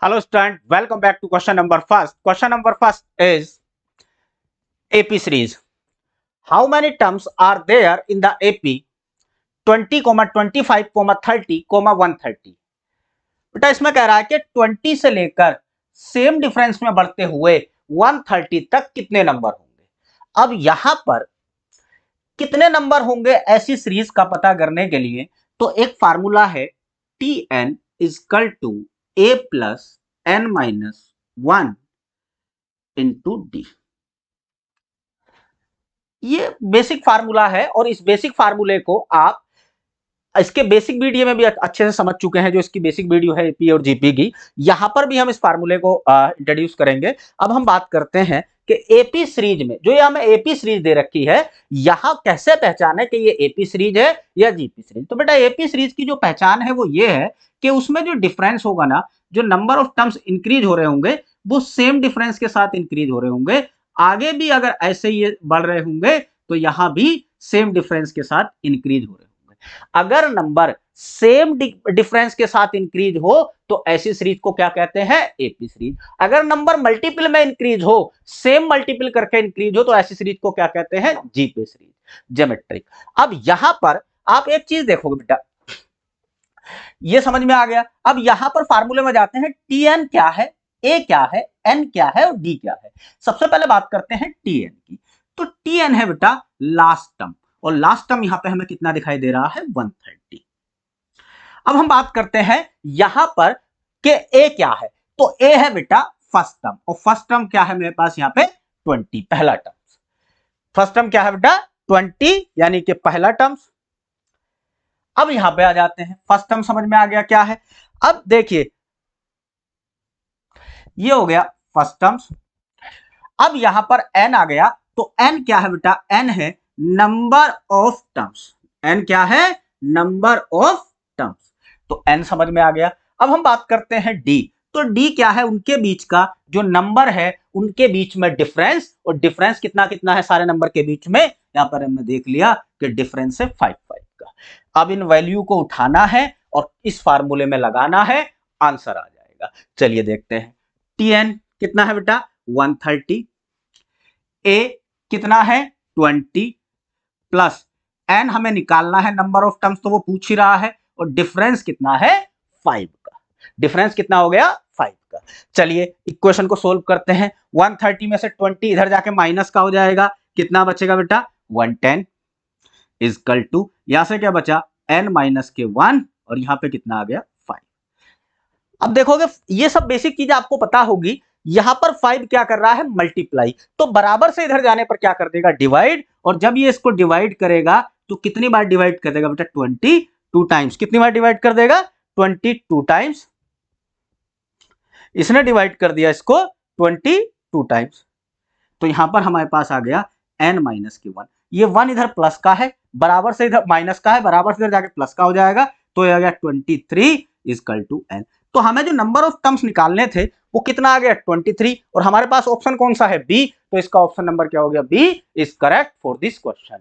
Hello student, welcome back to question number first. Question number first is AP series. How many terms are there in the AP 20, 25, 30, 130? बेटा इसमें कह रहा है कि 20 से लेकर सेम डिफरेंस में बढ़ते हुए 130 तक कितने नंबर होंगे। अब यहां पर कितने नंबर होंगे ऐसी सीरीज का पता करने के लिए तो एक फार्मूला है Tn equal to A plus n minus 1 into D. ये बेसिक फार्मूला है और इस बेसिक फार्मूले को आप इसके बेसिक वीडियो में भी अच्छे से समझ चुके हैं, जो इसकी बेसिक वीडियो है एपी और जीपी की। यहां पर भी हम इस फार्मूले को इंट्रोड्यूस करेंगे। अब हम बात करते हैं कि एपी सीरीज में जो ये हमें एपी सीरीज दे रखी है, यहां कैसे पहचाने कि ये एपी सीरीज है या जीपी सीरीज। तो बेटा एपी सीरीज की जो पहचान है वो ये है कि उसमें जो डिफरेंस होगा ना, जो नंबर ऑफ टर्म्स इंक्रीज हो रहे होंगे वो सेम डिफरेंस के साथ इंक्रीज हो रहे होंगे। आगे भी अगर ऐसे ही बढ़ रहे होंगे तो यहां भी सेम डिफरेंस के साथ इंक्रीज हो रहे होंगे। अगर नंबर सेम डिफरेंस के साथ इंक्रीज हो तो ऐसी सीरीज को क्या कहते हैं, एपी सीरीज। अगर नंबर मल्टीपल में इंक्रीज हो, सेम मल्टीपल करके इंक्रीज हो तो ऐसी सीरीज को क्या कहते हैं, जीपी सीरीज, ज्योमेट्रिक। अब यहां पर आप एक चीज देखोगे बेटा, ये समझ में आ गया। अब यहां पर फार्मूले में जाते हैं, टीएन क्या है, ए क्या है, एन क्या है और डी क्या है। सबसे पहले बात करते हैं टीएन की। तो टीएन है बेटा लास्ट टर्म, और लास्ट टर्म यहां पे हमें कितना दिखाई दे रहा है, 130। अब हम बात करते हैं यहां पर कि ए क्या है। तो ए है बेटा फर्स्ट टर्म, और फर्स्ट टर्म क्या है मेरे पास यहां पे, 20, पहला टर्म। फर्स्ट टर्म क्या है बेटा, 20, यानी कि पहला टर्म। अब यहां पे आ जाते हैं, फर्स्ट टर्म समझ में आ गया क्या है। अब देखिए ये हो गया फर्स्ट टर्म्स। अब यहां पर एन आ गया, तो एन क्या है बेटा, एन है नंबर ऑफ टर्म्स। एन क्या है, नंबर ऑफ टर्म्स। तो एन समझ में आ गया। अब हम बात करते हैं डी। तो डी क्या है, उनके बीच का जो नंबर है, उनके बीच में डिफरेंस। और डिफरेंस कितना कितना है सारे नंबर के बीच में, यहां पर हमने देख लिया कि डिफरेंस है 5 का। अब इन वैल्यू को उठाना है और इस फार्मूले में लगाना है, आंसर आ जाएगा। चलिए देखते हैं। टीएन कितना है बेटा, 130। ए कितना है, 20 प्लस एन हमें निकालना है नंबर ऑफ टर्म्स, तो वो पूछ ही रहा है। और डिफरेंस कितना है, 5 का। डिफरेंस कितना हो गया, 5 का। चलिए इक्वेशन को सोल्व करते हैं। 130 में से 20 इधर जाके माइनस का हो जाएगा, कितना बचेगा बेटा, 110 इजकल टू, यहां से क्या बचा, n माइनस के 1, और यहां पे कितना आ गया, 5। अब देखोगे ये सब बेसिक चीज आपको पता होगी। यहां पर 5 क्या कर रहा है, मल्टीप्लाई, तो बराबर से इधर जाने पर क्या कर देगा, डिवाइड। और जब ये इसको डिवाइड करेगा तो कितनी बार डिवाइड कर देगा बेटा, 22 टाइम्स। कितनी बार डिवाइड कर देगा, 22 टाइम्स। इसने डिवाइड कर दिया इसको 22 टाइम्स। तो यहां पर हमारे पास आ गया n माइनस के 1। ये 1 इधर प्लस का है, बराबर से इधर माइनस का है, बराबर से इधर जाके प्लस का हो जाएगा। तो ये आ गया 23 इजकल टू n। तो हमें जो नंबर ऑफ टर्म्स निकालने थे वो कितना आ गया, 23। और हमारे पास ऑप्शन कौन सा है, बी। तो इसका ऑप्शन नंबर क्या हो गया, B is correct for this question.